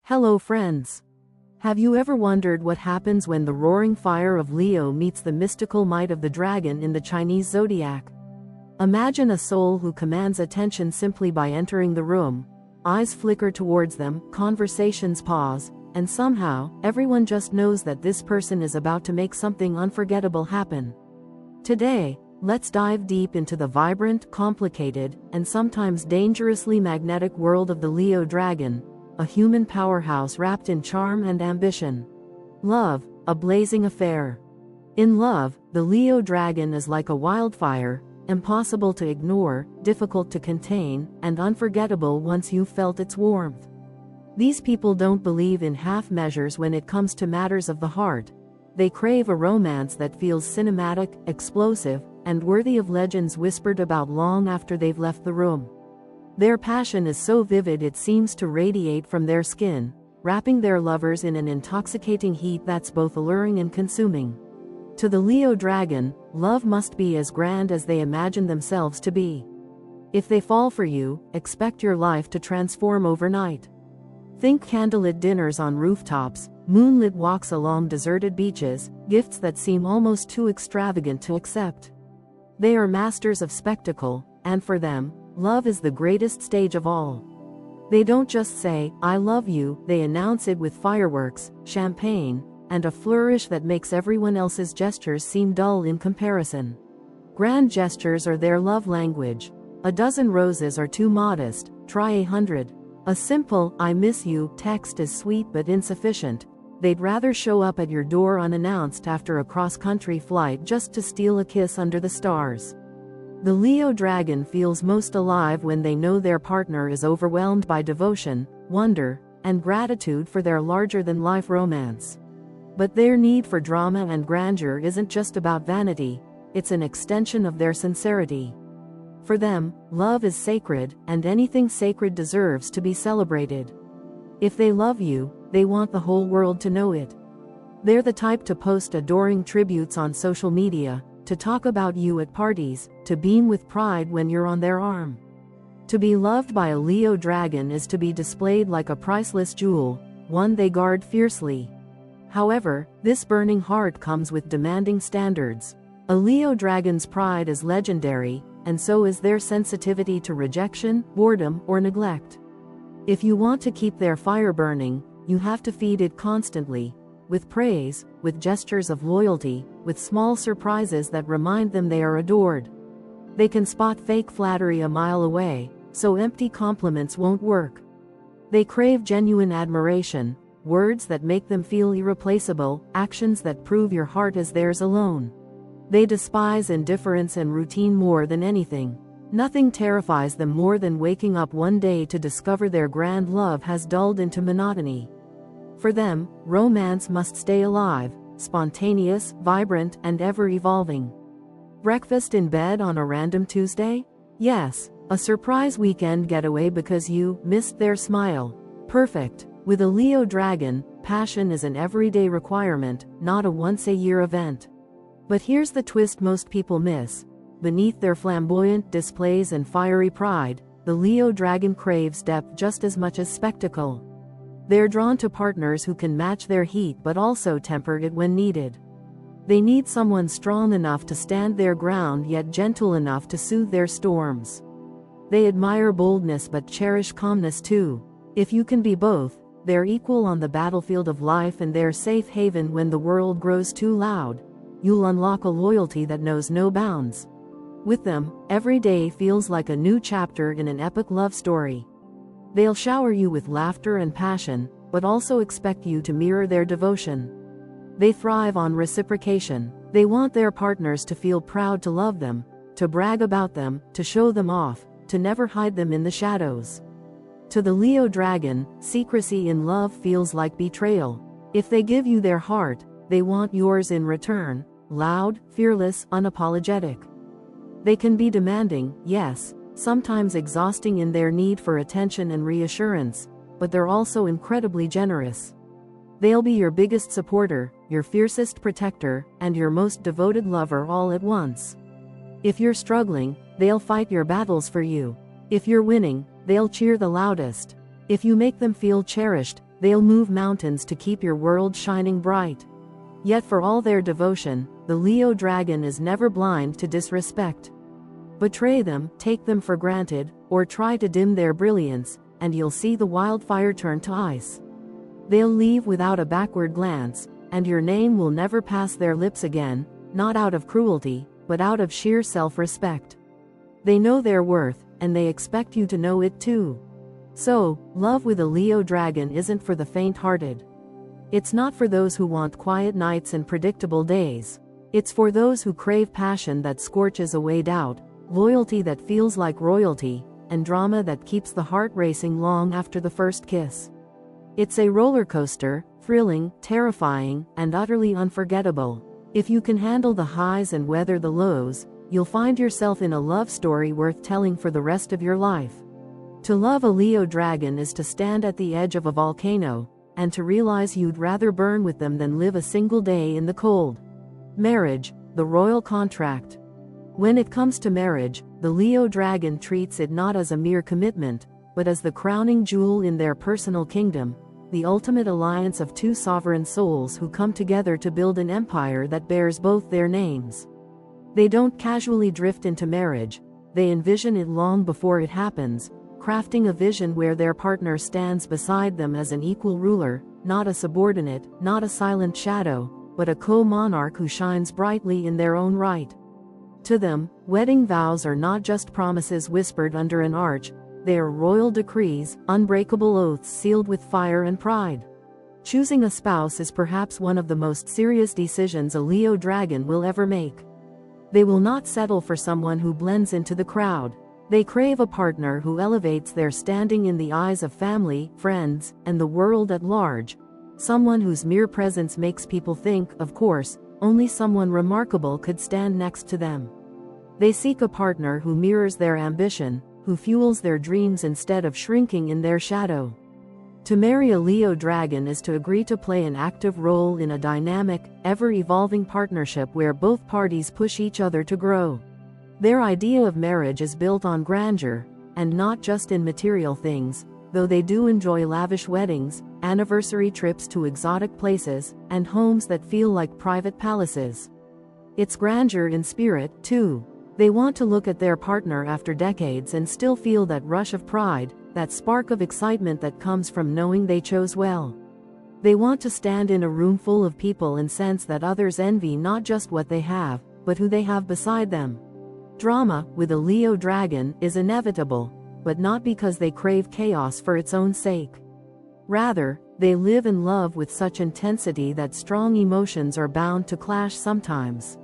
Hello friends. Have you ever wondered what happens when the roaring fire of Leo meets the mystical might of the dragon in the Chinese zodiac? Imagine a soul who commands attention simply by entering the room. Eyes flicker towards them, conversations pause, and somehow, everyone just knows that this person is about to make something unforgettable happen. Today, let's dive deep into the vibrant, complicated, and sometimes dangerously magnetic world of the Leo dragon, a human powerhouse wrapped in charm and ambition. Love, a blazing affair. In love, the Leo dragon is like a wildfire, impossible to ignore, difficult to contain, and unforgettable once you've felt its warmth. These people don't believe in half measures when it comes to matters of the heart. They crave a romance that feels cinematic, explosive, and worthy of legends whispered about long after they've left the room. Their passion is so vivid it seems to radiate from their skin, wrapping their lovers in an intoxicating heat that's both alluring and consuming. To the Leo dragon, love must be as grand as they imagine themselves to be. If they fall for you, expect your life to transform overnight. Think candlelit dinners on rooftops, moonlit walks along deserted beaches, gifts that seem almost too extravagant to accept. They are masters of spectacle, and for them, love is the greatest stage of all. They don't just say, "I love you," they announce it with fireworks, champagne, and a flourish that makes everyone else's gestures seem dull in comparison. Grand gestures are their love language. A dozen roses are too modest, try 100. A simple, "I miss you" text is sweet but insufficient. They'd rather show up at your door unannounced after a cross-country flight just to steal a kiss under the stars. The Leo dragon feels most alive when they know their partner is overwhelmed by devotion, wonder, and gratitude for their larger-than-life romance. But their need for drama and grandeur isn't just about vanity, it's an extension of their sincerity. For them, love is sacred, and anything sacred deserves to be celebrated. If they love you, they want the whole world to know it. They're the type to post adoring tributes on social media, to talk about you at parties, to beam with pride when you're on their arm. To be loved by a Leo dragon is to be displayed like a priceless jewel, one they guard fiercely. However, this burning heart comes with demanding standards. A Leo dragon's pride is legendary, and so is their sensitivity to rejection, boredom, or neglect. If you want to keep their fire burning, you have to feed it constantly, with praise, with gestures of loyalty, with small surprises that remind them they are adored. They can spot fake flattery a mile away, so empty compliments won't work. They crave genuine admiration, words that make them feel irreplaceable, actions that prove your heart is theirs alone. They despise indifference and routine more than anything. Nothing terrifies them more than waking up one day to discover their grand love has dulled into monotony. For them, romance must stay alive, spontaneous, vibrant, and ever-evolving. Breakfast in bed on a random Tuesday? Yes. A surprise weekend getaway because you missed their smile? Perfect. With a Leo dragon, passion is an everyday requirement, not a once-a-year event. But here's the twist most people miss. Beneath their flamboyant displays and fiery pride, the Leo dragon craves depth just as much as spectacle. They're drawn to partners who can match their heat but also temper it when needed. They need someone strong enough to stand their ground yet gentle enough to soothe their storms. They admire boldness but cherish calmness too. If you can be both, they're equal on the battlefield of life and their safe haven when the world grows too loud. You'll unlock a loyalty that knows no bounds. With them, every day feels like a new chapter in an epic love story. They'll shower you with laughter and passion, but also expect you to mirror their devotion. They thrive on reciprocation. They want their partners to feel proud to love them, to brag about them, to show them off, to never hide them in the shadows. To the Leo dragon, secrecy in love feels like betrayal. If they give you their heart, they want yours in return, loud, fearless, unapologetic. They can be demanding, yes, sometimes exhausting in their need for attention and reassurance, but they're also incredibly generous. They'll be your biggest supporter, your fiercest protector, and your most devoted lover all at once. If you're struggling, they'll fight your battles for you. If you're winning, they'll cheer the loudest. If you make them feel cherished, they'll move mountains to keep your world shining bright. Yet for all their devotion, the Leo dragon is never blind to disrespect. Betray them, take them for granted, or try to dim their brilliance, and you'll see the wildfire turn to ice. They'll leave without a backward glance, and your name will never pass their lips again, not out of cruelty, but out of sheer self-respect. They know their worth, and they expect you to know it too. So, love with a Leo dragon isn't for the faint-hearted. It's not for those who want quiet nights and predictable days. It's for those who crave passion that scorches away doubt, loyalty that feels like royalty, and drama that keeps the heart racing long after the first kiss. It's a roller coaster, thrilling, terrifying, and utterly unforgettable. If you can handle the highs and weather the lows, you'll find yourself in a love story worth telling for the rest of your life. To love a Leo dragon is to stand at the edge of a volcano, and to realize you'd rather burn with them than live a single day in the cold. Marriage, the royal contract. When it comes to marriage, the Leo dragon treats it not as a mere commitment, but as the crowning jewel in their personal kingdom, the ultimate alliance of two sovereign souls who come together to build an empire that bears both their names. They don't casually drift into marriage, they envision it long before it happens, crafting a vision where their partner stands beside them as an equal ruler, not a subordinate, not a silent shadow, but a co-monarch who shines brightly in their own right. To them, wedding vows are not just promises whispered under an arch, they are royal decrees, unbreakable oaths sealed with fire and pride. Choosing a spouse is perhaps one of the most serious decisions a Leo dragon will ever make. They will not settle for someone who blends into the crowd. They crave a partner who elevates their standing in the eyes of family, friends, and the world at large. Someone whose mere presence makes people think, of course, only someone remarkable could stand next to them. They seek a partner who mirrors their ambition, who fuels their dreams instead of shrinking in their shadow. To marry a Leo dragon is to agree to play an active role in a dynamic, ever-evolving partnership where both parties push each other to grow. Their idea of marriage is built on grandeur, and not just in material things, though they do enjoy lavish weddings, anniversary trips to exotic places, and homes that feel like private palaces. It's grandeur in spirit, too. They want to look at their partner after decades and still feel that rush of pride, that spark of excitement that comes from knowing they chose well. They want to stand in a room full of people and sense that others envy not just what they have, but who they have beside them. Drama, with a Leo dragon, is inevitable, but not because they crave chaos for its own sake. Rather, they live and love with such intensity that strong emotions are bound to clash sometimes.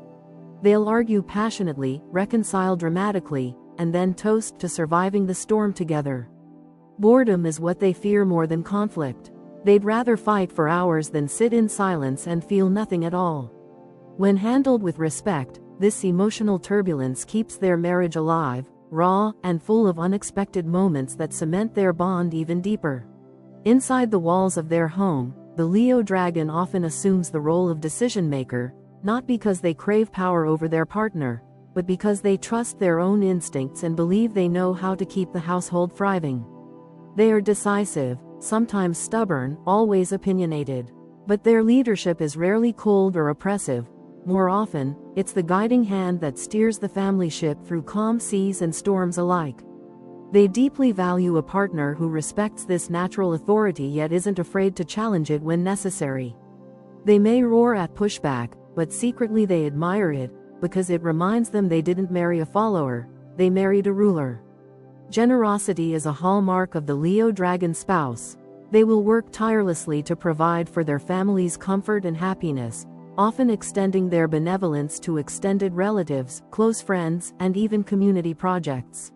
They'll argue passionately, reconcile dramatically, and then toast to surviving the storm together. Boredom is what they fear more than conflict. They'd rather fight for hours than sit in silence and feel nothing at all. When handled with respect, this emotional turbulence keeps their marriage alive, raw, and full of unexpected moments that cement their bond even deeper. Inside the walls of their home, the Leo dragon often assumes the role of decision-maker, not because they crave power over their partner, but because they trust their own instincts and believe they know how to keep the household thriving. They are decisive, sometimes stubborn, always opinionated. But their leadership is rarely cold or oppressive. More often, it's the guiding hand that steers the family ship through calm seas and storms alike. They deeply value a partner who respects this natural authority yet isn't afraid to challenge it when necessary. They may roar at pushback, but secretly they admire it, because it reminds them they didn't marry a follower, they married a ruler. Generosity is a hallmark of the Leo dragon spouse. They will work tirelessly to provide for their family's comfort and happiness, often extending their benevolence to extended relatives, close friends, and even community projects.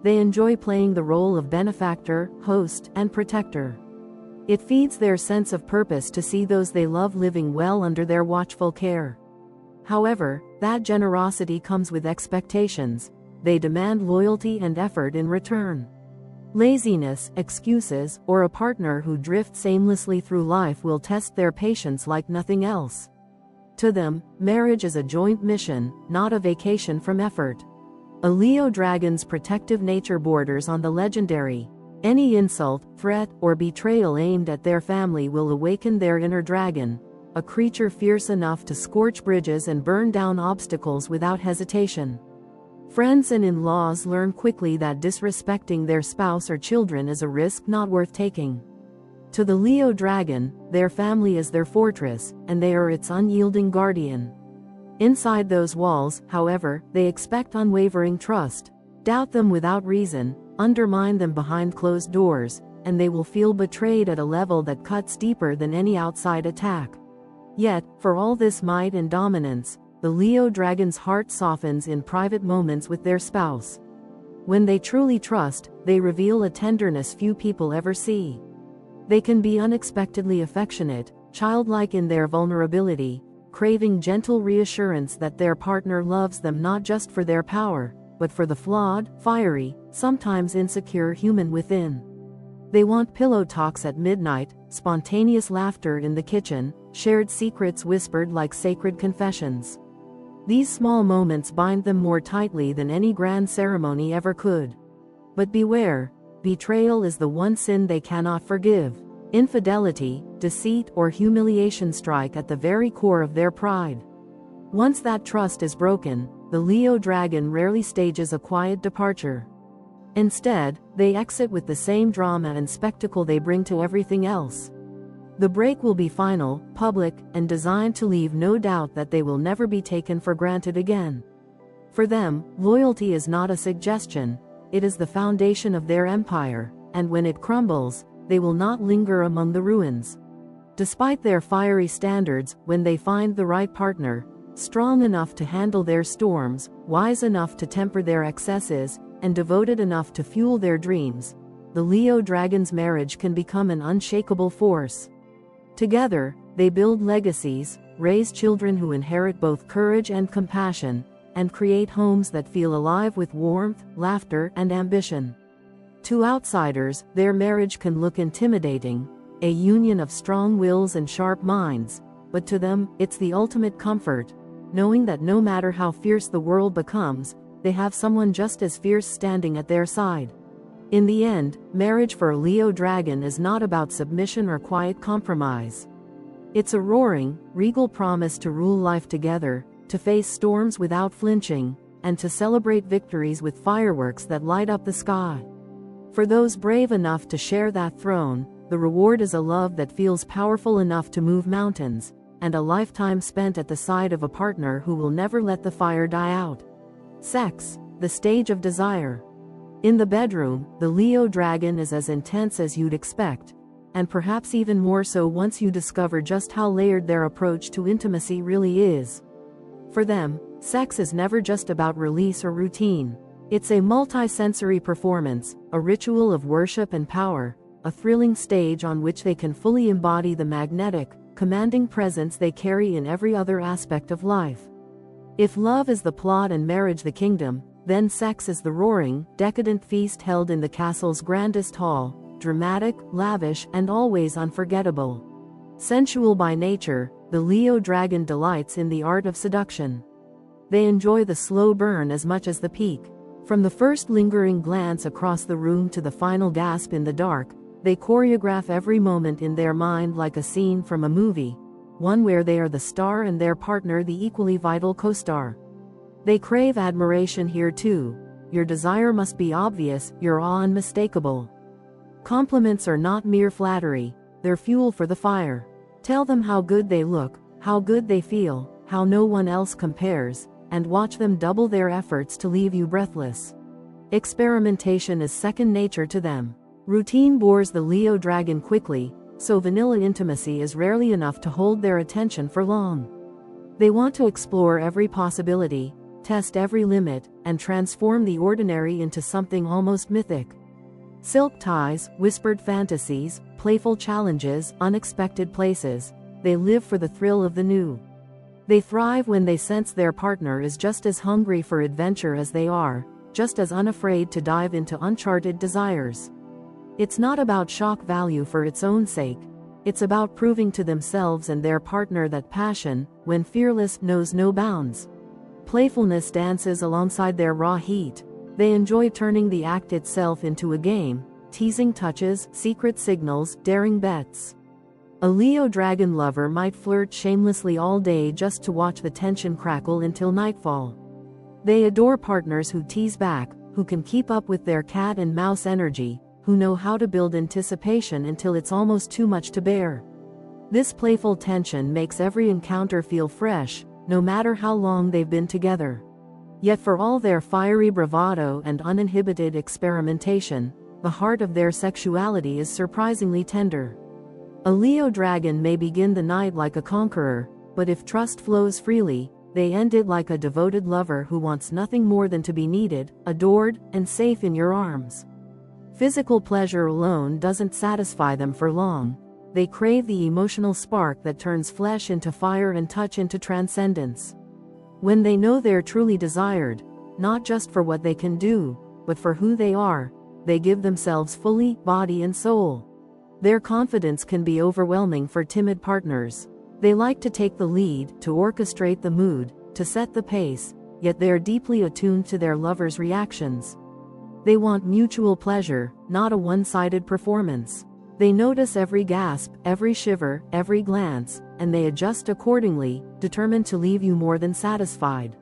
They enjoy playing the role of benefactor, host, and protector. It feeds their sense of purpose to see those they love living well under their watchful care. However, that generosity comes with expectations. They demand loyalty and effort in return. Laziness, excuses, or a partner who drifts aimlessly through life will test their patience like nothing else. To them, marriage is a joint mission, not a vacation from effort. A Leo dragon's protective nature borders on the legendary. Any insult, threat, or betrayal aimed at their family will awaken their inner dragon, a creature fierce enough to scorch bridges and burn down obstacles without hesitation. Friends and in-laws learn quickly that disrespecting their spouse or children is a risk not worth taking. To the Leo dragon, their family is their fortress, and they are its unyielding guardian. Inside those walls, however, they expect unwavering trust. Doubt them without reason, undermine them behind closed doors, and they will feel betrayed at a level that cuts deeper than any outside attack. Yet, for all this might and dominance, the Leo dragon's heart softens in private moments with their spouse. When they truly trust, they reveal a tenderness few people ever see. They can be unexpectedly affectionate, childlike in their vulnerability, craving gentle reassurance that their partner loves them not just for their power, but for the flawed, fiery, sometimes insecure human within. They want pillow talks at midnight, spontaneous laughter in the kitchen, shared secrets whispered like sacred confessions. These small moments bind them more tightly than any grand ceremony ever could. But beware, betrayal is the one sin they cannot forgive. Infidelity, deceit, or humiliation strike at the very core of their pride. Once that trust is broken, the Leo dragon rarely stages a quiet departure. Instead, they exit with the same drama and spectacle they bring to everything else. The break will be final, public, and designed to leave no doubt that they will never be taken for granted again. For them, loyalty is not a suggestion, it is the foundation of their empire, and when it crumbles, they will not linger among the ruins. Despite their fiery standards, when they find the right partner, strong enough to handle their storms, wise enough to temper their excesses, and devoted enough to fuel their dreams, the Leo dragon's marriage can become an unshakable force. Together, they build legacies, raise children who inherit both courage and compassion, and create homes that feel alive with warmth, laughter, and ambition. To outsiders, their marriage can look intimidating, a union of strong wills and sharp minds, but to them, it's the ultimate comfort, knowing that no matter how fierce the world becomes, they have someone just as fierce standing at their side. In the end, marriage for a Leo dragon is not about submission or quiet compromise. It's a roaring, regal promise to rule life together, to face storms without flinching, and to celebrate victories with fireworks that light up the sky. For those brave enough to share that throne, the reward is a love that feels powerful enough to move mountains, and a lifetime spent at the side of a partner who will never let the fire die out. Sex, the stage of desire. In the bedroom, the Leo dragon is as intense as you'd expect, and perhaps even more so once you discover just how layered their approach to intimacy really is. For them, sex is never just about release or routine. It's a multi-sensory performance, a ritual of worship and power, a thrilling stage on which they can fully embody the magnetic, commanding presence they carry in every other aspect of life. If love is the plot and marriage the kingdom, then sex is the roaring, decadent feast held in the castle's grandest hall, dramatic, lavish, and always unforgettable. Sensual by nature, the Leo dragon delights in the art of seduction. They enjoy the slow burn as much as the peak. From the first lingering glance across the room to the final gasp in the dark, they choreograph every moment in their mind like a scene from a movie, one where they are the star and their partner the equally vital co-star. They crave admiration here too. Your desire must be obvious, your awe unmistakable. Compliments are not mere flattery, they're fuel for the fire. Tell them how good they look, how good they feel, how no one else compares, and watch them double their efforts to leave you breathless. Experimentation is second nature to them. Routine bores the Leo dragon quickly, so vanilla intimacy is rarely enough to hold their attention for long. They want to explore every possibility, test every limit, and transform the ordinary into something almost mythic. Silk ties, whispered fantasies, playful challenges, unexpected places, they live for the thrill of the new. They thrive when they sense their partner is just as hungry for adventure as they are, just as unafraid to dive into uncharted desires. It's not about shock value for its own sake, it's about proving to themselves and their partner that passion, when fearless, knows no bounds. Playfulness dances alongside their raw heat. They enjoy turning the act itself into a game, teasing touches, secret signals, daring bets. A Leo dragon lover might flirt shamelessly all day just to watch the tension crackle until nightfall. They adore partners who tease back, who can keep up with their cat and mouse energy, who know how to build anticipation until it's almost too much to bear. This playful tension makes every encounter feel fresh, no matter how long they've been together. Yet for all their fiery bravado and uninhibited experimentation, the heart of their sexuality is surprisingly tender. A Leo dragon may begin the night like a conqueror, but if trust flows freely, they end it like a devoted lover who wants nothing more than to be needed, adored, and safe in your arms. Physical pleasure alone doesn't satisfy them for long. They crave the emotional spark that turns flesh into fire and touch into transcendence. When they know they're truly desired, not just for what they can do, but for who they are, they give themselves fully, body and soul. Their confidence can be overwhelming for timid partners. They like to take the lead, to orchestrate the mood, to set the pace, yet they are deeply attuned to their lover's reactions. They want mutual pleasure, not a one-sided performance. They notice every gasp, every shiver, every glance, and they adjust accordingly, determined to leave you more than satisfied.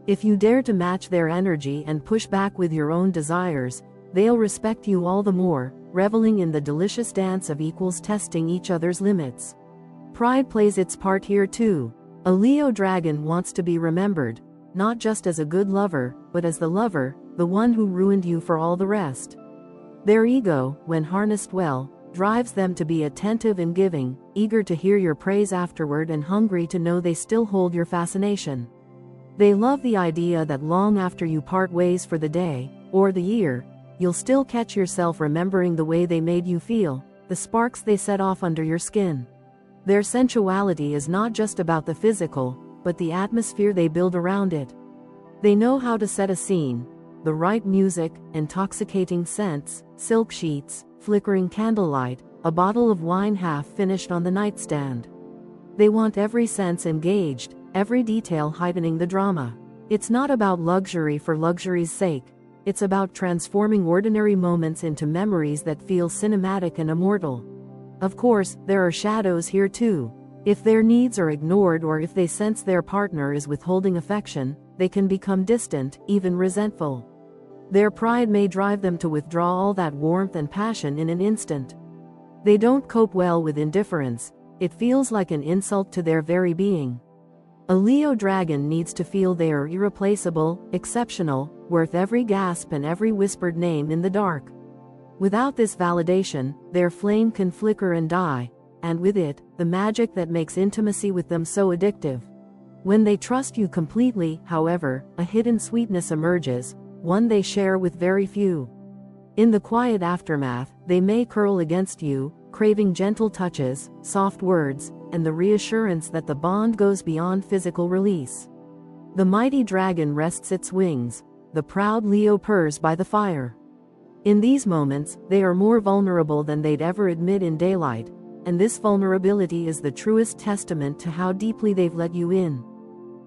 If you dare to match their energy and push back with your own desires, they'll respect you all the more, reveling in the delicious dance of equals testing each other's limits. Pride plays its part here too. A Leo dragon wants to be remembered, not just as a good lover, but as the lover, the one who ruined you for all the rest. Their ego, when harnessed well, drives them to be attentive and giving, eager to hear your praise afterward and hungry to know they still hold your fascination. They love the idea that long after you part ways for the day, or the year, you'll still catch yourself remembering the way they made you feel, the sparks they set off under your skin. Their sensuality is not just about the physical, but the atmosphere they build around it. They know how to set a scene: the right music, intoxicating scents, silk sheets, flickering candlelight, a bottle of wine half finished on the nightstand. They want every sense engaged, every detail heightening the drama. It's not about luxury for luxury's sake. It's about transforming ordinary moments into memories that feel cinematic and immortal. Of course, there are shadows here too. If their needs are ignored or if they sense their partner is withholding affection, they can become distant, even resentful. Their pride may drive them to withdraw all that warmth and passion in an instant. They don't cope well with indifference. It feels like an insult to their very being. A Leo dragon needs to feel they are irreplaceable, exceptional, worth every gasp and every whispered name in the dark. Without this validation, their flame can flicker and die, and with it, the magic that makes intimacy with them so addictive. When they trust you completely, however, a hidden sweetness emerges, one they share with very few. In the quiet aftermath, they may curl against you, craving gentle touches, soft words, and the reassurance that the bond goes beyond physical release. The mighty dragon rests its wings. The proud Leo purrs by the fire. In these moments, they are more vulnerable than they'd ever admit in daylight, and this vulnerability is the truest testament to how deeply they've let you in.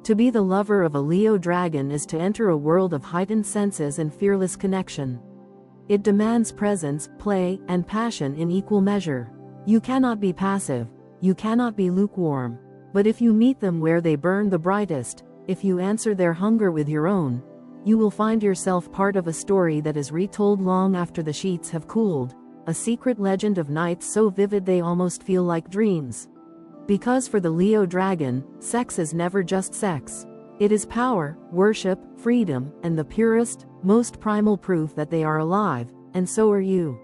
To be the lover of a Leo dragon is to enter a world of heightened senses and fearless connection. It demands presence, play, and passion in equal measure. You cannot be passive, you cannot be lukewarm, but if you meet them where they burn the brightest, if you answer their hunger with your own, you will find yourself part of a story that is retold long after the sheets have cooled, a secret legend of nights so vivid they almost feel like dreams. Because for the Leo dragon, sex is never just sex. It is power, worship, freedom, and the purest, most primal proof that they are alive, and so are you.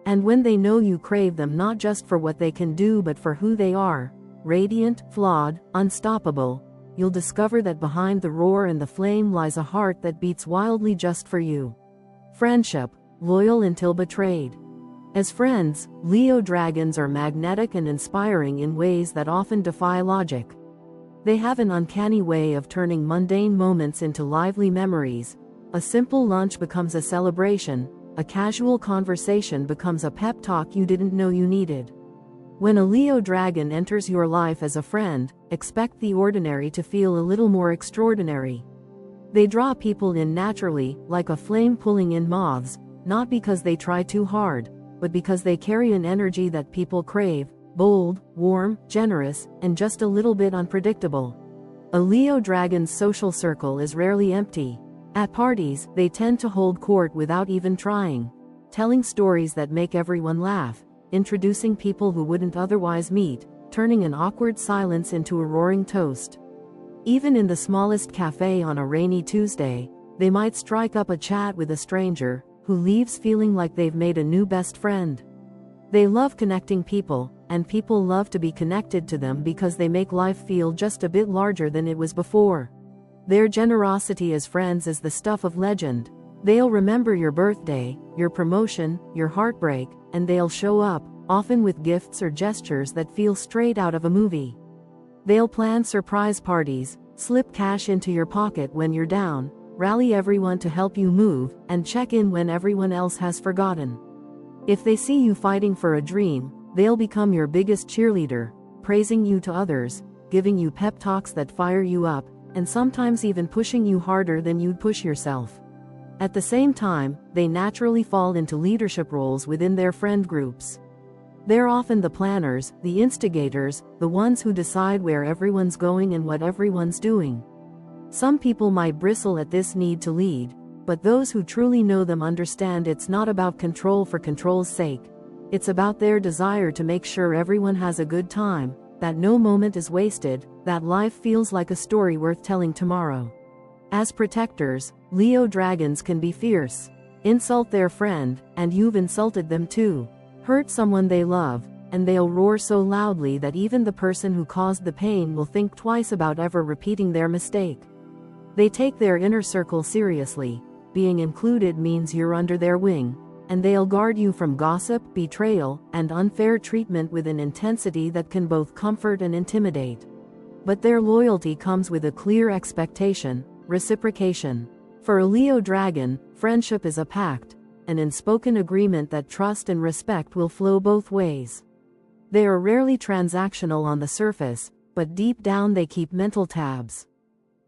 And when they know you crave them not just for what they can do but for who they are, radiant, flawed, unstoppable, you'll discover that behind the roar and the flame lies a heart that beats wildly just for you. Friendship, loyal until betrayed. As friends, Leo dragons are magnetic and inspiring in ways that often defy logic. They have an uncanny way of turning mundane moments into lively memories. A simple lunch becomes a celebration, a casual conversation becomes a pep talk you didn't know you needed. When a Leo dragon enters your life as a friend, expect the ordinary to feel a little more extraordinary. They draw people in naturally, like a flame pulling in moths, not because they try too hard, but because they carry an energy that people crave, bold, warm, generous, and just a little bit unpredictable. A Leo dragon's social circle is rarely empty. At parties, they tend to hold court without even trying, telling stories that make everyone laugh, introducing people who wouldn't otherwise meet, turning an awkward silence into a roaring toast. Even in the smallest cafe on a rainy Tuesday, they might strike up a chat with a stranger, who leaves feeling like they've made a new best friend. They love connecting people, and people love to be connected to them because they make life feel just a bit larger than it was before. Their generosity as friends is the stuff of legend. They'll remember your birthday, your promotion, your heartbreak, and they'll show up, often with gifts or gestures that feel straight out of a movie. They'll plan surprise parties, slip cash into your pocket when you're down, rally everyone to help you move, and check in when everyone else has forgotten. If they see you fighting for a dream, they'll become your biggest cheerleader, praising you to others, giving you pep talks that fire you up, and sometimes even pushing you harder than you'd push yourself. At the same time, they naturally fall into leadership roles within their friend groups. They're often the planners, the instigators, the ones who decide where everyone's going and what everyone's doing. Some people might bristle at this need to lead, but those who truly know them understand it's not about control for control's sake. It's about their desire to make sure everyone has a good time, that no moment is wasted, that life feels like a story worth telling tomorrow. As protectors, Leo dragons can be fierce. Insult their friend, and you've insulted them too. Hurt someone they love, and they'll roar so loudly that even the person who caused the pain will think twice about ever repeating their mistake. They take their inner circle seriously. Being included means you're under their wing, and they'll guard you from gossip, betrayal, and unfair treatment with an intensity that can both comfort and intimidate. But their loyalty comes with a clear expectation: reciprocation. For a Leo dragon, friendship is a pact, an unspoken agreement that trust and respect will flow both ways. They are rarely transactional on the surface, but deep down they keep mental tabs.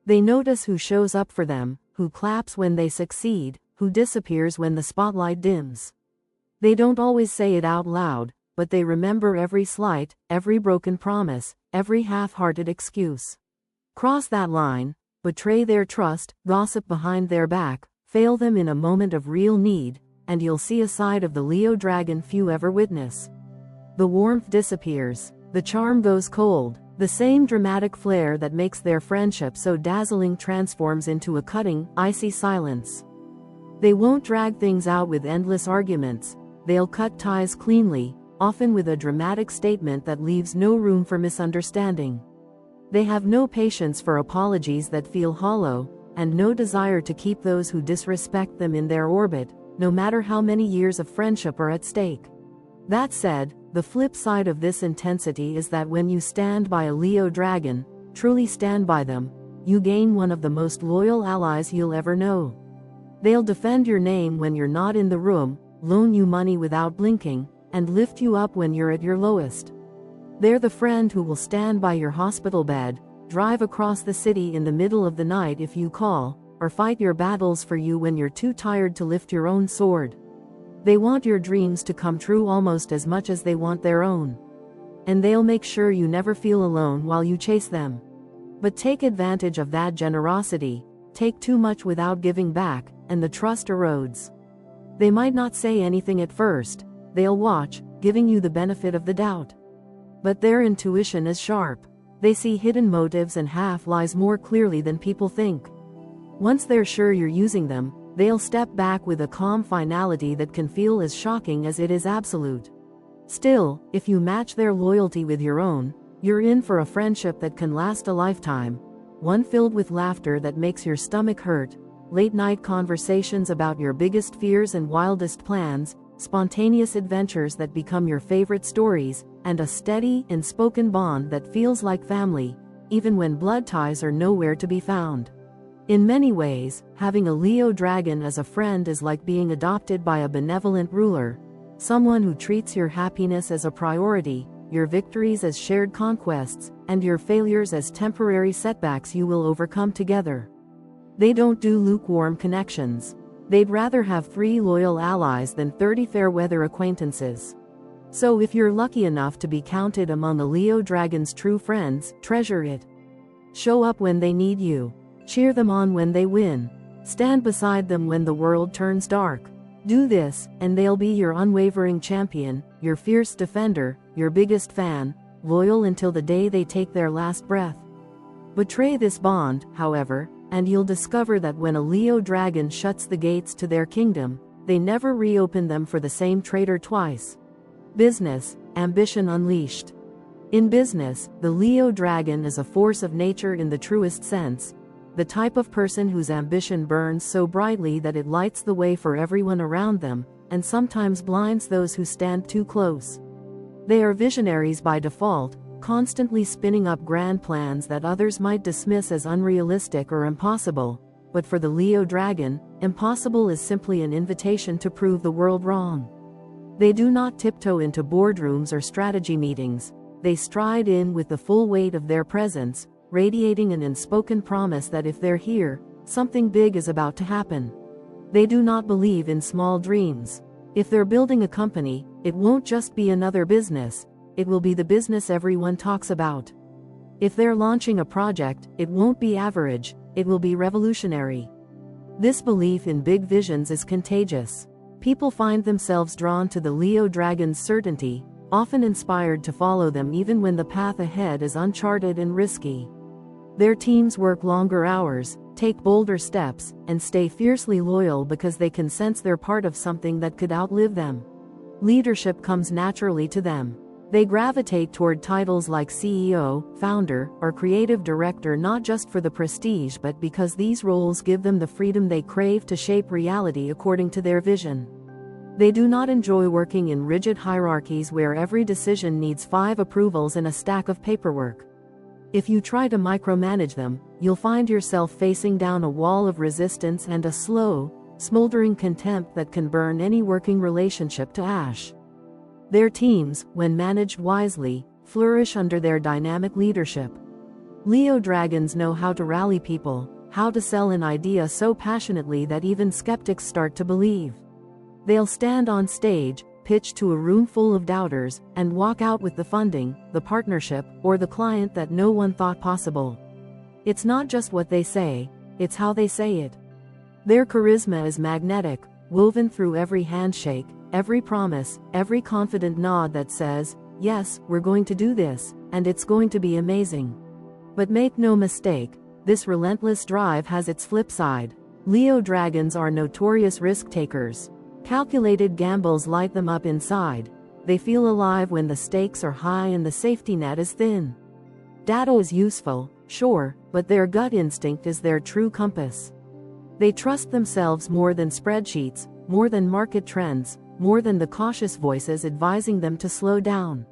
They notice who shows up for them, who claps when they succeed, who disappears when the spotlight dims. They don't always say it out loud, but they remember every slight, every broken promise, every half-hearted excuse. Cross that line, betray their trust, gossip behind their back, fail them in a moment of real need, and you'll see a side of the Leo dragon few ever witness. The warmth disappears, the charm goes cold, the same dramatic flair that makes their friendship so dazzling transforms into a cutting, icy silence. They won't drag things out with endless arguments, they'll cut ties cleanly, often with a dramatic statement that leaves no room for misunderstanding. They have no patience for apologies that feel hollow, and no desire to keep those who disrespect them in their orbit, no matter how many years of friendship are at stake. That said, the flip side of this intensity is that when you stand by a Leo dragon, truly stand by them, you gain one of the most loyal allies you'll ever know. They'll defend your name when you're not in the room, loan you money without blinking, and lift you up when you're at your lowest. They're the friend who will stand by your hospital bed, drive across the city in the middle of the night if you call, or fight your battles for you when you're too tired to lift your own sword. They want your dreams to come true almost as much as they want their own. And they'll make sure you never feel alone while you chase them. But take advantage of that generosity, take too much without giving back, and the trust erodes. They might not say anything at first, they'll watch, giving you the benefit of the doubt. But their intuition is sharp. They see hidden motives and half-lies more clearly than people think. Once they're sure you're using them, they'll step back with a calm finality that can feel as shocking as it is absolute. Still, if you match their loyalty with your own, you're in for a friendship that can last a lifetime. One filled with laughter that makes your stomach hurt, late-night conversations about your biggest fears and wildest plans, spontaneous adventures that become your favorite stories, and a steady, unspoken bond that feels like family, even when blood ties are nowhere to be found. In many ways, having a Leo dragon as a friend is like being adopted by a benevolent ruler, someone who treats your happiness as a priority, your victories as shared conquests, and your failures as temporary setbacks you will overcome together. They don't do lukewarm connections. They'd rather have 3 loyal allies than 30 fair-weather acquaintances. So if you're lucky enough to be counted among the Leo dragon's true friends, treasure it. Show up when they need you. Cheer them on when they win. Stand beside them when the world turns dark. Do this, and they'll be your unwavering champion, your fierce defender, your biggest fan, loyal until the day they take their last breath. Betray this bond, however, and you'll discover that when a Leo dragon shuts the gates to their kingdom, they never reopen them for the same traitor twice. Business, ambition unleashed. In business, the Leo dragon is a force of nature in the truest sense, the type of person whose ambition burns so brightly that it lights the way for everyone around them, and sometimes blinds those who stand too close. They are visionaries by default, constantly spinning up grand plans that others might dismiss as unrealistic or impossible, but for the Leo dragon, impossible is simply an invitation to prove the world wrong. They do not tiptoe into boardrooms or strategy meetings, they stride in with the full weight of their presence, radiating an unspoken promise that if they're here, something big is about to happen. They do not believe in small dreams. If they're building a company, it won't just be another business, it will be the business everyone talks about. If they're launching a project, it won't be average, it will be revolutionary. This belief in big visions is contagious. People find themselves drawn to the Leo dragon's certainty, often inspired to follow them even when the path ahead is uncharted and risky. Their teams work longer hours, take bolder steps, and stay fiercely loyal because they can sense they're part of something that could outlive them. Leadership comes naturally to them. They gravitate toward titles like CEO, founder, or creative director not just for the prestige but because these roles give them the freedom they crave to shape reality according to their vision. They do not enjoy working in rigid hierarchies where every decision needs 5 approvals and a stack of paperwork. If you try to micromanage them, you'll find yourself facing down a wall of resistance and a slow, smoldering contempt that can burn any working relationship to ash. Their teams, when managed wisely, flourish under their dynamic leadership. Leo dragons know how to rally people, how to sell an idea so passionately that even skeptics start to believe. They'll stand on stage, pitch to a room full of doubters, and walk out with the funding, the partnership, or the client that no one thought possible. It's not just what they say, it's how they say it. Their charisma is magnetic, woven through every handshake, every promise, every confident nod that says, yes, we're going to do this, and it's going to be amazing. But make no mistake, this relentless drive has its flip side. Leo dragons are notorious risk takers. Calculated gambles light them up inside. They feel alive when the stakes are high and the safety net is thin. Data is useful, sure, but their gut instinct is their true compass. They trust themselves more than spreadsheets, more than market trends, more than the cautious voices advising them to slow down.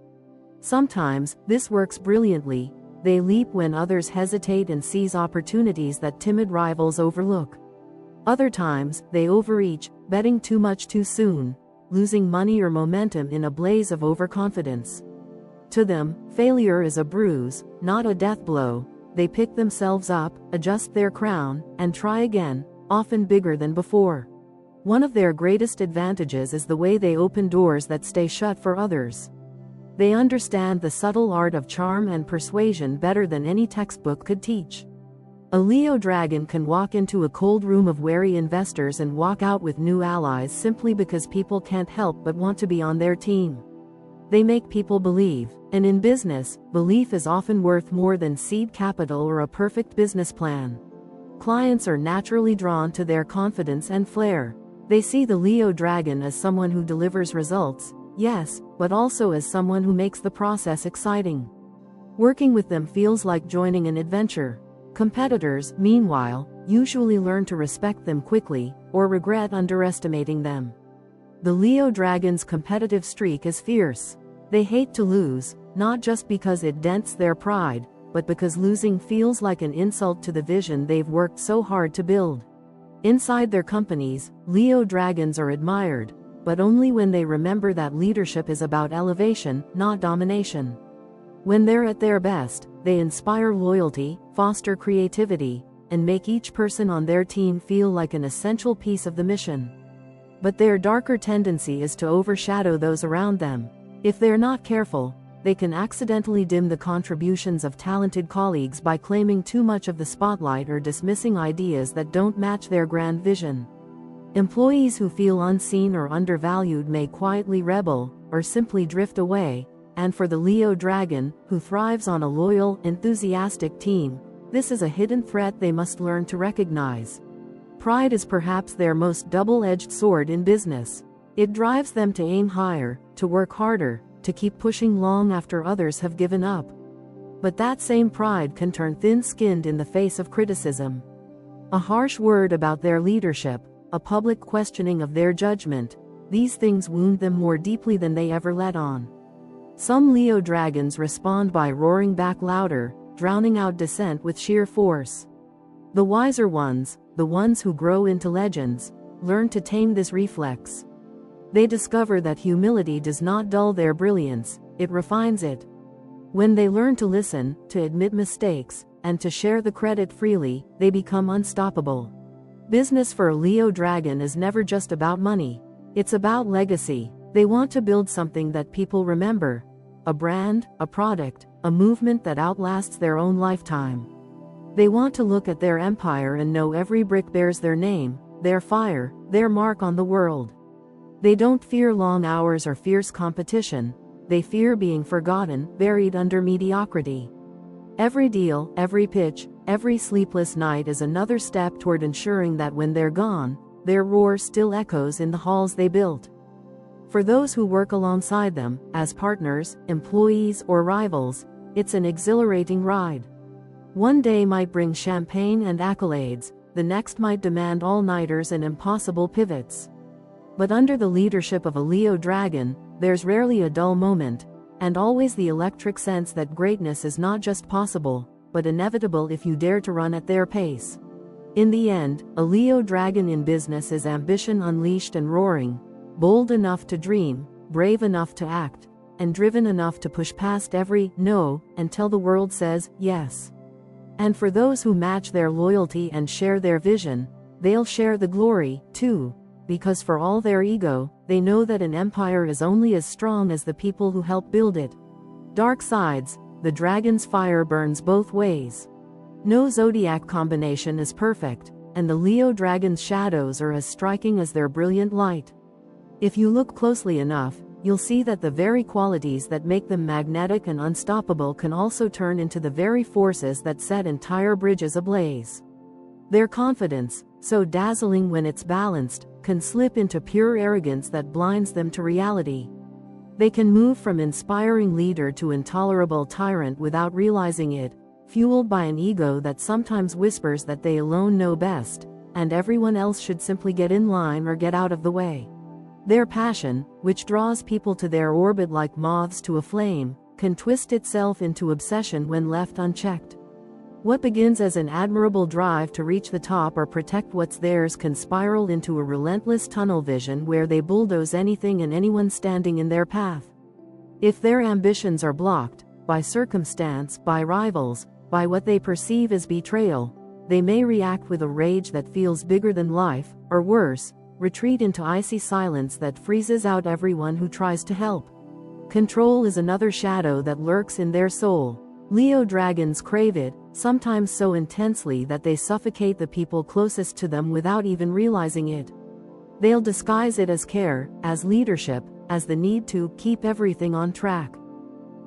Sometimes, this works brilliantly. They leap when others hesitate and seize opportunities that timid rivals overlook. Other times, they overreach, betting too much too soon, losing money or momentum in a blaze of overconfidence. To them, failure is a bruise, not a death blow. They pick themselves up, adjust their crown, and try again, often bigger than before. One of their greatest advantages is the way they open doors that stay shut for others. They understand the subtle art of charm and persuasion better than any textbook could teach. A Leo dragon can walk into a cold room of wary investors and walk out with new allies simply because people can't help but want to be on their team. They make people believe, and in business, belief is often worth more than seed capital or a perfect business plan. Clients are naturally drawn to their confidence and flair. They see the Leo dragon as someone who delivers results, yes, but also as someone who makes the process exciting. Working with them feels like joining an adventure. Competitors, meanwhile, usually learn to respect them quickly, or regret underestimating them. The Leo dragon's competitive streak is fierce. They hate to lose, not just because it dents their pride, but because losing feels like an insult to the vision they've worked so hard to build. Inside their companies, Leo dragons are admired, but only when they remember that leadership is about elevation, not domination. When they're at their best, they inspire loyalty, foster creativity, and make each person on their team feel like an essential piece of the mission. But their darker tendency is to overshadow those around them. If they're not careful, they can accidentally dim the contributions of talented colleagues by claiming too much of the spotlight or dismissing ideas that don't match their grand vision. Employees who feel unseen or undervalued may quietly rebel, or simply drift away, and for the Leo dragon, who thrives on a loyal, enthusiastic team, this is a hidden threat they must learn to recognize. Pride is perhaps their most double-edged sword in business. It drives them to aim higher, to work harder, to keep pushing long after others have given up. But that same pride can turn thin-skinned in the face of criticism. A harsh word about their leadership, a public questioning of their judgment, these things wound them more deeply than they ever let on. Some Leo dragons respond by roaring back louder, drowning out dissent with sheer force. The wiser ones, the ones who grow into legends, learn to tame this reflex. They discover that humility does not dull their brilliance, it refines it. When they learn to listen, to admit mistakes, and to share the credit freely, they become unstoppable. Business for a Leo dragon is never just about money. It's about legacy. They want to build something that people remember. A brand, a product, a movement that outlasts their own lifetime. They want to look at their empire and know every brick bears their name, their fire, their mark on the world. They don't fear long hours or fierce competition. They fear being forgotten, buried under mediocrity. Every deal, every pitch, every sleepless night is another step toward ensuring that when they're gone, their roar still echoes in the halls they built. For those who work alongside them, as partners, employees, or rivals, it's an exhilarating ride. One day might bring champagne and accolades, the next might demand all-nighters and impossible pivots. But under the leadership of a Leo dragon, there's rarely a dull moment, and always the electric sense that greatness is not just possible, but inevitable if you dare to run at their pace. In the end, a Leo dragon in business is ambition unleashed and roaring, bold enough to dream, brave enough to act, and driven enough to push past every no until the world says yes. And for those who match their loyalty and share their vision, they'll share the glory, too, because for all their ego, they know that an empire is only as strong as the people who help build it. Dark sides, the dragon's fire burns both ways. No zodiac combination is perfect, and the Leo dragon's shadows are as striking as their brilliant light. If you look closely enough, you'll see that the very qualities that make them magnetic and unstoppable can also turn into the very forces that set entire bridges ablaze. Their confidence, so dazzling when it's balanced, can slip into pure arrogance that blinds them to reality. They can move from inspiring leader to intolerable tyrant without realizing it, fueled by an ego that sometimes whispers that they alone know best, and everyone else should simply get in line or get out of the way. Their passion, which draws people to their orbit like moths to a flame, can twist itself into obsession when left unchecked. What begins as an admirable drive to reach the top or protect what's theirs can spiral into a relentless tunnel vision where they bulldoze anything and anyone standing in their path. If their ambitions are blocked, by circumstance, by rivals, by what they perceive as betrayal, they may react with a rage that feels bigger than life, or worse, retreat into icy silence that freezes out everyone who tries to help. Control is another shadow that lurks in their soul. Leo dragons crave it, sometimes so intensely that they suffocate the people closest to them without even realizing it. They'll disguise it as care, as leadership, as the need to keep everything on track.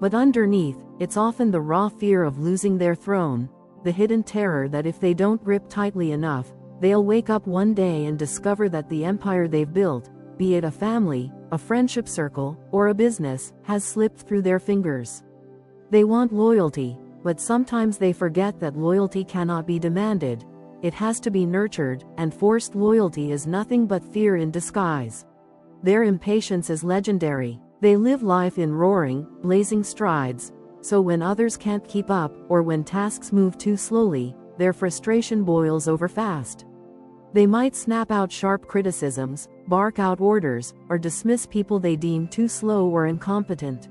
But underneath, it's often the raw fear of losing their throne, the hidden terror that if they don't grip tightly enough, they'll wake up one day and discover that the empire they've built, be it a family, a friendship circle, or a business, has slipped through their fingers. They want loyalty, but sometimes they forget that loyalty cannot be demanded. It has to be nurtured, and forced loyalty is nothing but fear in disguise. Their impatience is legendary. They live life in roaring, blazing strides, so when others can't keep up, or when tasks move too slowly, their frustration boils over fast. They might snap out sharp criticisms, bark out orders, or dismiss people they deem too slow or incompetent.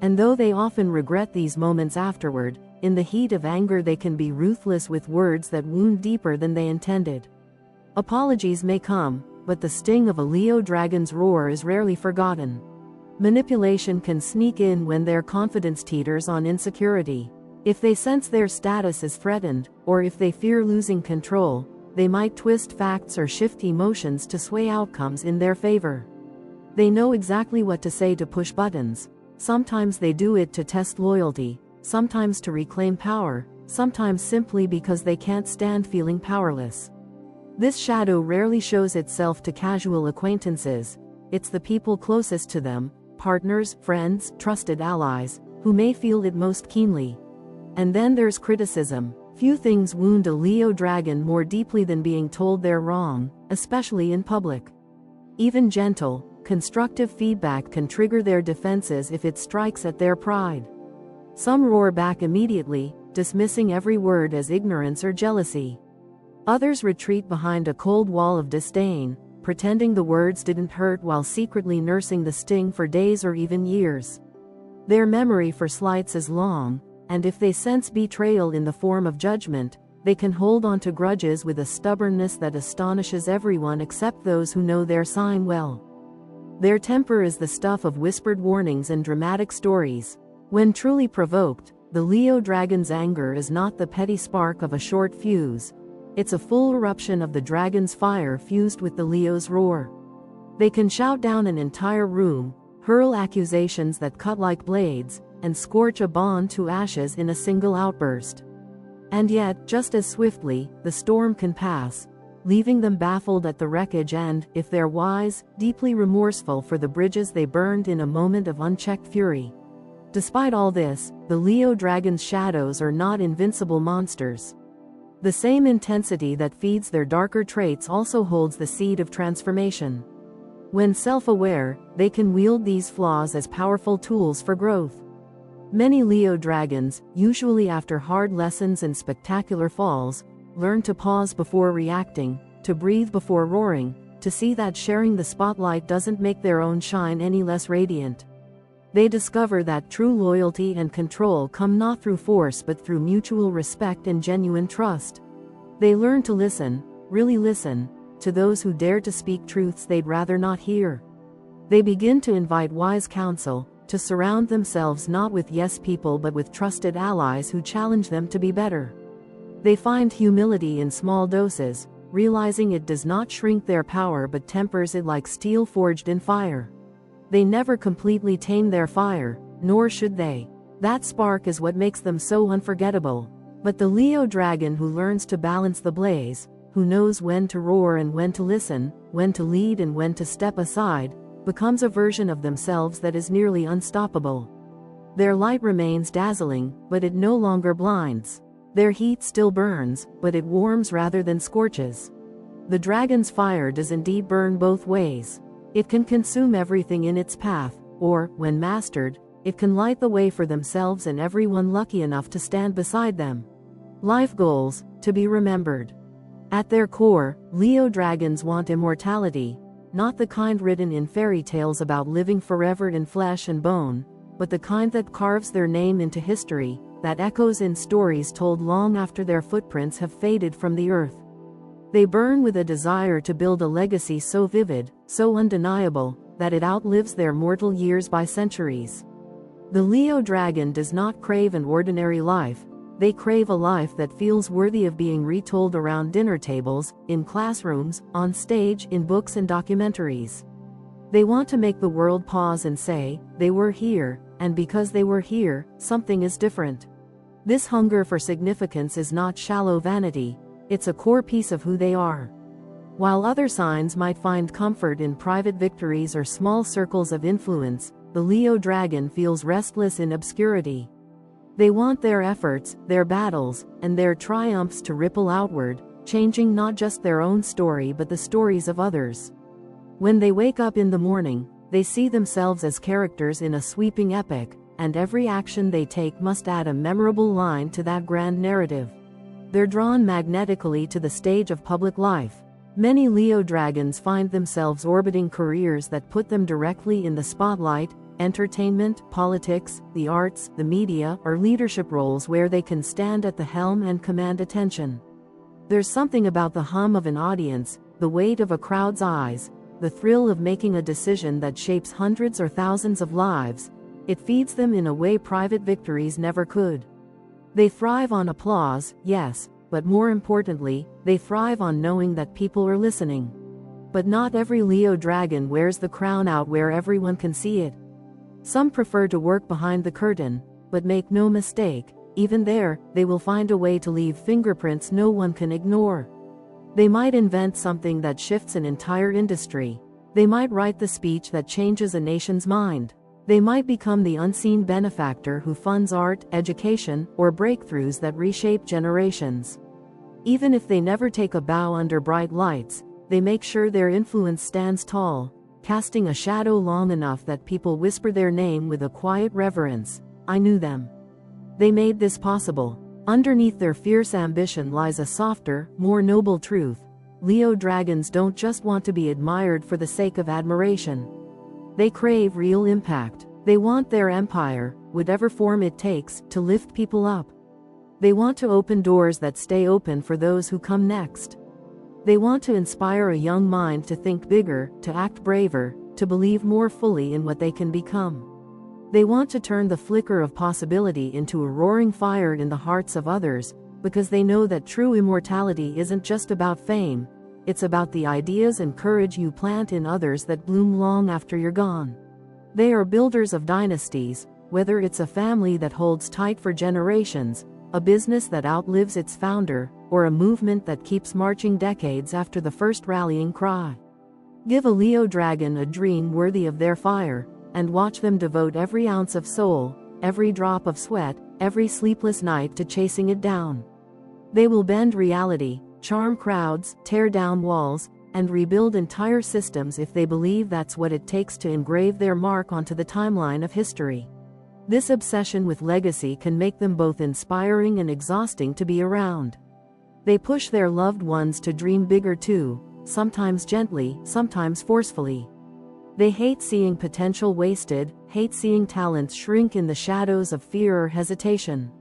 And though they often regret these moments afterward, In the heat of anger they can be ruthless with words that wound deeper than they intended. Apologies may come, but the sting of a Leo dragon's roar is rarely forgotten. Manipulation can sneak in when their confidence teeters on insecurity. If they sense their status is threatened, or if they fear losing control, they might twist facts or shift emotions to sway outcomes in their favor. They know exactly what to say to push buttons. Sometimes they do it to test loyalty, sometimes to reclaim power, sometimes simply because they can't stand feeling powerless. This shadow rarely shows itself to casual acquaintances. It's the people closest to them, partners, friends, trusted allies, who may feel it most keenly. And then there's criticism. Few things wound a Leo dragon more deeply than being told they're wrong, especially in public. Even gentle, constructive feedback can trigger their defenses if it strikes at their pride. Some roar back immediately, dismissing every word as ignorance or jealousy. Others retreat behind a cold wall of disdain, pretending the words didn't hurt while secretly nursing the sting for days or even years. Their memory for slights is long, and if they sense betrayal in the form of judgment, they can hold on to grudges with a stubbornness that astonishes everyone except those who know their sign well. Their temper is the stuff of whispered warnings and dramatic stories. When truly provoked, the Leo dragon's anger is not the petty spark of a short fuse. It's a full eruption of the dragon's fire fused with the Leo's roar. They can shout down an entire room, hurl accusations that cut like blades, and scorch a bond to ashes in a single outburst. And yet, just as swiftly, the storm can pass, leaving them baffled at the wreckage and, if they're wise, deeply remorseful for the bridges they burned in a moment of unchecked fury. Despite all this, the Leo dragon's shadows are not invincible monsters. The same intensity that feeds their darker traits also holds the seed of transformation. When self-aware, they can wield these flaws as powerful tools for growth. Many Leo dragons, usually after hard lessons and spectacular falls, learn to pause before reacting, to breathe before roaring, to see that sharing the spotlight doesn't make their own shine any less radiant. They discover that true loyalty and control come not through force but through mutual respect and genuine trust. They learn to listen, really listen, to those who dare to speak truths they'd rather not hear. They begin to invite wise counsel, to surround themselves not with yes people but with trusted allies who challenge them to be better. They find humility in small doses, realizing it does not shrink their power but tempers it like steel forged in fire. They never completely tame their fire, nor should they. That spark is what makes them so unforgettable. But the Leo dragon who learns to balance the blaze, who knows when to roar and when to listen, when to lead and when to step aside, becomes a version of themselves that is nearly unstoppable. Their light remains dazzling, but it no longer blinds. Their heat still burns, but it warms rather than scorches. The dragon's fire does indeed burn both ways. It can consume everything in its path, or, when mastered, it can light the way for themselves and everyone lucky enough to stand beside them. Life goals, to be remembered. At their core, Leo dragons want immortality, not the kind written in fairy tales about living forever in flesh and bone, but the kind that carves their name into history, that echoes in stories told long after their footprints have faded from the earth. They burn with a desire to build a legacy so vivid, so undeniable, that it outlives their mortal years by centuries. The Leo dragon does not crave an ordinary life. They crave a life that feels worthy of being retold around dinner tables, in classrooms, on stage, in books and documentaries. They want to make the world pause and say, they were here, and because they were here, something is different. This hunger for significance is not shallow vanity. It's a core piece of who they are. While other signs might find comfort in private victories or small circles of influence, the Leo dragon feels restless in obscurity. They want their efforts, their battles, and their triumphs to ripple outward, changing not just their own story but the stories of others. When they wake up in the morning, they see themselves as characters in a sweeping epic, and every action they take must add a memorable line to that grand narrative. They're drawn magnetically to the stage of public life. Many Leo dragons find themselves orbiting careers that put them directly in the spotlight, entertainment, politics, the arts, the media, or leadership roles where they can stand at the helm and command attention. There's something about the hum of an audience, the weight of a crowd's eyes, the thrill of making a decision that shapes hundreds or thousands of lives. It feeds them in a way private victories never could. They thrive on applause, yes, but more importantly, they thrive on knowing that people are listening. But not every Leo dragon wears the crown out where everyone can see it. Some prefer to work behind the curtain, but make no mistake, even there, they will find a way to leave fingerprints no one can ignore. They might invent something that shifts an entire industry. They might write the speech that changes a nation's mind. They might become the unseen benefactor who funds art, education, or breakthroughs that reshape generations. Even if they never take a bow under bright lights, they make sure their influence stands tall, casting a shadow long enough that people whisper their name with a quiet reverence. I knew them. They made this possible. Underneath their fierce ambition lies a softer, more noble truth. Leo dragons don't just want to be admired for the sake of admiration. They crave real impact. They want their empire, whatever form it takes, to lift people up. They want to open doors that stay open for those who come next. They want to inspire a young mind to think bigger, to act braver, to believe more fully in what they can become. They want to turn the flicker of possibility into a roaring fire in the hearts of others, because they know that true immortality isn't just about fame, it's about the ideas and courage you plant in others that bloom long after you're gone. They are builders of dynasties, whether it's a family that holds tight for generations, a business that outlives its founder, or a movement that keeps marching decades after the first rallying cry. Give a Leo dragon a dream worthy of their fire, and watch them devote every ounce of soul, every drop of sweat, every sleepless night to chasing it down. They will bend reality, charm crowds, tear down walls, and rebuild entire systems if they believe that's what it takes to engrave their mark onto the timeline of history. This obsession with legacy can make them both inspiring and exhausting to be around. They push their loved ones to dream bigger too, sometimes gently, sometimes forcefully. They hate seeing potential wasted, hate seeing talents shrink in the shadows of fear or hesitation.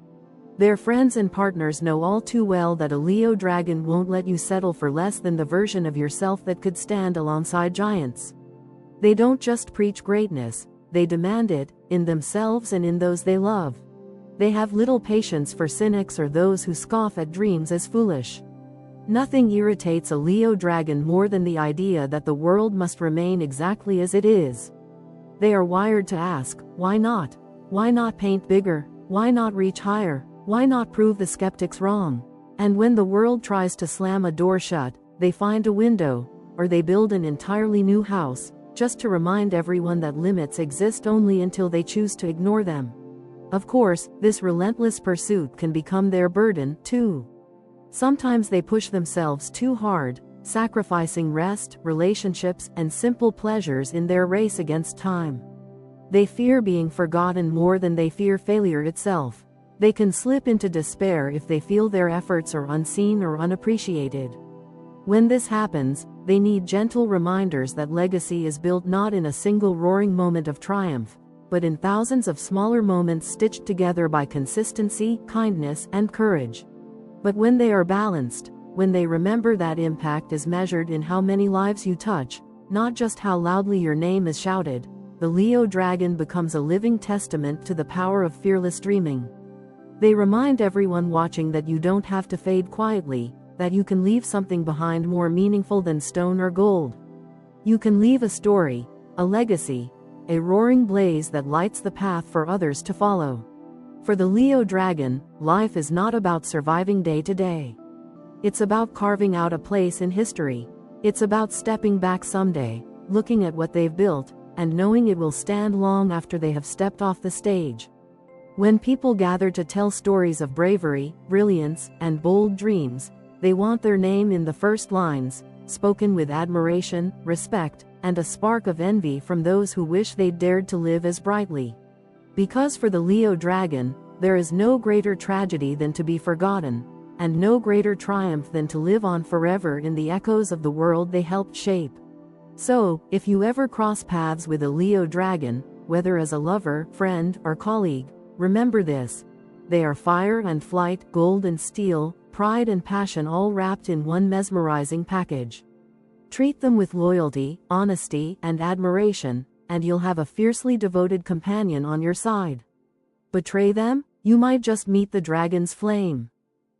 Their friends and partners know all too well that a Leo dragon won't let you settle for less than the version of yourself that could stand alongside giants. They don't just preach greatness, they demand it, in themselves and in those they love. They have little patience for cynics or those who scoff at dreams as foolish. Nothing irritates a Leo dragon more than the idea that the world must remain exactly as it is. They are wired to ask, why not? Why not paint bigger? Why not reach higher? Why not prove the skeptics wrong? And when the world tries to slam a door shut, they find a window, or they build an entirely new house, just to remind everyone that limits exist only until they choose to ignore them. Of course, this relentless pursuit can become their burden, too. Sometimes they push themselves too hard, sacrificing rest, relationships, and simple pleasures in their race against time. They fear being forgotten more than they fear failure itself. They can slip into despair if they feel their efforts are unseen or unappreciated. When this happens, they need gentle reminders that legacy is built not in a single roaring moment of triumph, but in thousands of smaller moments stitched together by consistency, kindness, and courage. But when they are balanced, when they remember that impact is measured in how many lives you touch, not just how loudly your name is shouted, the Leo dragon becomes a living testament to the power of fearless dreaming. They remind everyone watching that you don't have to fade quietly, that you can leave something behind more meaningful than stone or gold. You can leave a story, a legacy, a roaring blaze that lights the path for others to follow. For the Leo dragon, life is not about surviving day to day. It's about carving out a place in history. It's about stepping back someday, looking at what they've built, and knowing it will stand long after they have stepped off the stage. When people gather to tell stories of bravery, brilliance, and bold dreams, they want their name in the first lines, spoken with admiration, respect, and a spark of envy from those who wish they'd dared to live as brightly. Because for the Leo dragon, there is no greater tragedy than to be forgotten, and no greater triumph than to live on forever in the echoes of the world they helped shape. So, if you ever cross paths with a Leo dragon, whether as a lover, friend, or colleague. Remember this. They are fire and flight, gold and steel, pride and passion, all wrapped in one mesmerizing package. Treat them with loyalty, honesty, and admiration, and you'll have a fiercely devoted companion on your side. Betray them? You might just meet the dragon's flame.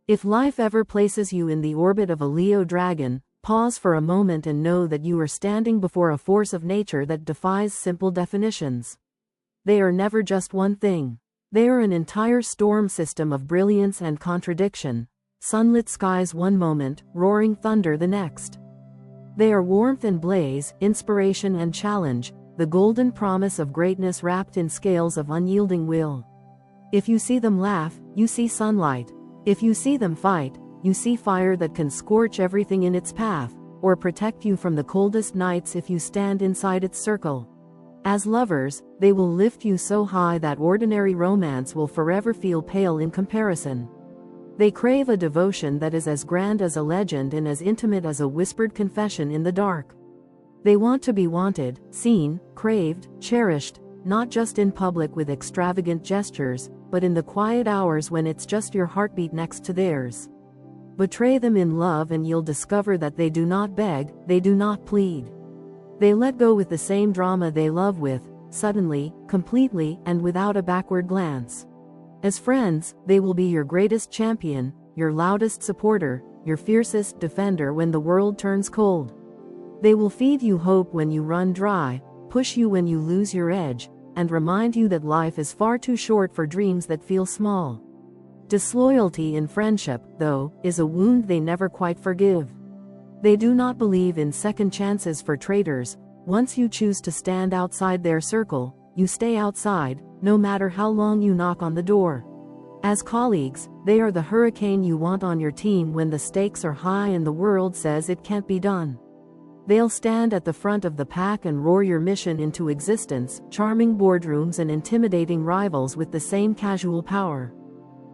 If life ever places you in the orbit of a Leo dragon, pause for a moment and know that you are standing before a force of nature that defies simple definitions. They are never just one thing. They are an entire storm system of brilliance and contradiction. Sunlit skies one moment, roaring thunder the next. They are warmth and blaze, inspiration and challenge, the golden promise of greatness wrapped in scales of unyielding will. If you see them laugh, you see sunlight. If you see them fight, you see fire that can scorch everything in its path, or protect you from the coldest nights if you stand inside its circle. As lovers, they will lift you so high that ordinary romance will forever feel pale in comparison. They crave a devotion that is as grand as a legend and as intimate as a whispered confession in the dark. They want to be wanted, seen, craved, cherished, not just in public with extravagant gestures, but in the quiet hours when it's just your heartbeat next to theirs. Betray them in love and you'll discover that they do not beg, they do not plead. They let go with the same drama they love with, suddenly, completely, and without a backward glance. As friends, they will be your greatest champion, your loudest supporter, your fiercest defender when the world turns cold. They will feed you hope when you run dry, push you when you lose your edge, and remind you that life is far too short for dreams that feel small. Disloyalty in friendship, though, is a wound they never quite forgive. They do not believe in second chances for traitors. Once you choose to stand outside their circle, you stay outside, no matter how long you knock on the door. As colleagues, they are the hurricane you want on your team when the stakes are high and the world says it can't be done. They'll stand at the front of the pack and roar your mission into existence, charming boardrooms and intimidating rivals with the same casual power.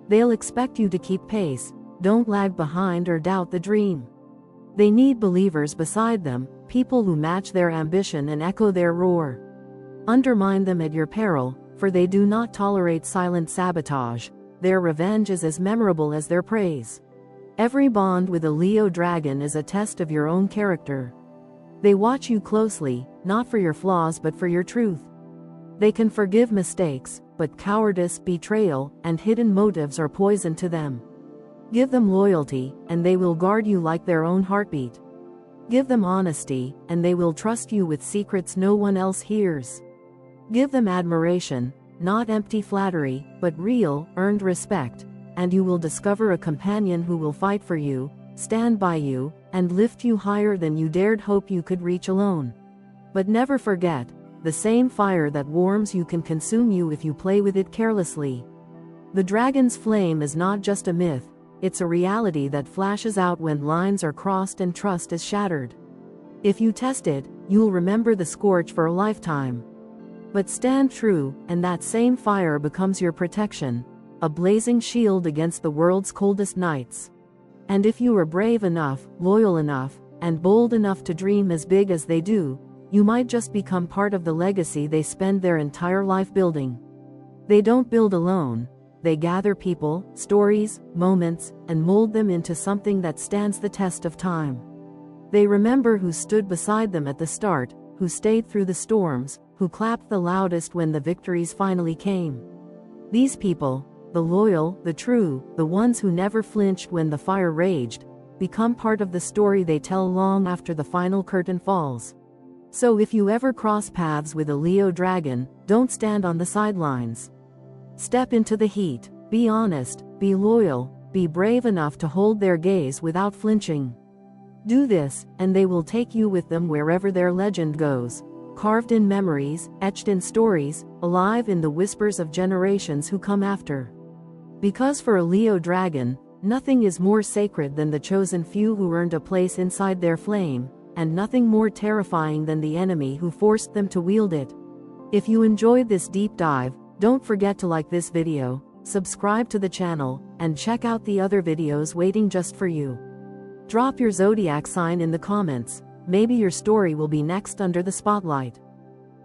They'll expect you to keep pace, don't lag behind or doubt the dream. They need believers beside them, people who match their ambition and echo their roar. Undermine them at your peril, for they do not tolerate silent sabotage. Their revenge is as memorable as their praise. Every bond with a Leo dragon is a test of your own character. They watch you closely, not for your flaws but for your truth. They can forgive mistakes, but cowardice, betrayal, and hidden motives are poison to them. Give them loyalty, and they will guard you like their own heartbeat. Give them honesty, and they will trust you with secrets no one else hears. Give them admiration, not empty flattery, but real, earned respect, and you will discover a companion who will fight for you, stand by you, and lift you higher than you dared hope you could reach alone. But never forget, the same fire that warms you can consume you if you play with it carelessly. The dragon's flame is not just a myth, it's a reality that flashes out when lines are crossed and trust is shattered. If you test it, you'll remember the scorch for a lifetime. But stand true, and that same fire becomes your protection, a blazing shield against the world's coldest nights. And if you are brave enough, loyal enough, and bold enough to dream as big as they do, you might just become part of the legacy they spend their entire life building. They don't build alone. They gather people, stories, moments, and mold them into something that stands the test of time. They remember who stood beside them at the start, who stayed through the storms, who clapped the loudest when the victories finally came. These people, the loyal, the true, the ones who never flinched when the fire raged, become part of the story they tell long after the final curtain falls. So if you ever cross paths with a Leo dragon, don't stand on the sidelines. Step into the heat, be honest, be loyal, be brave enough to hold their gaze without flinching. Do this, and they will take you with them wherever their legend goes, carved in memories, etched in stories, alive in the whispers of generations who come after. Because for a Leo dragon, nothing is more sacred than the chosen few who earned a place inside their flame, and nothing more terrifying than the enemy who forced them to wield it. If you enjoyed this deep dive, don't forget to like this video, subscribe to the channel, and check out the other videos waiting just for you. Drop your zodiac sign in the comments, maybe your story will be next under the spotlight.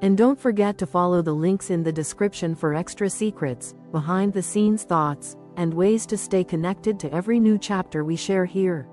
And don't forget to follow the links in the description for extra secrets, behind-the-scenes thoughts, and ways to stay connected to every new chapter we share here.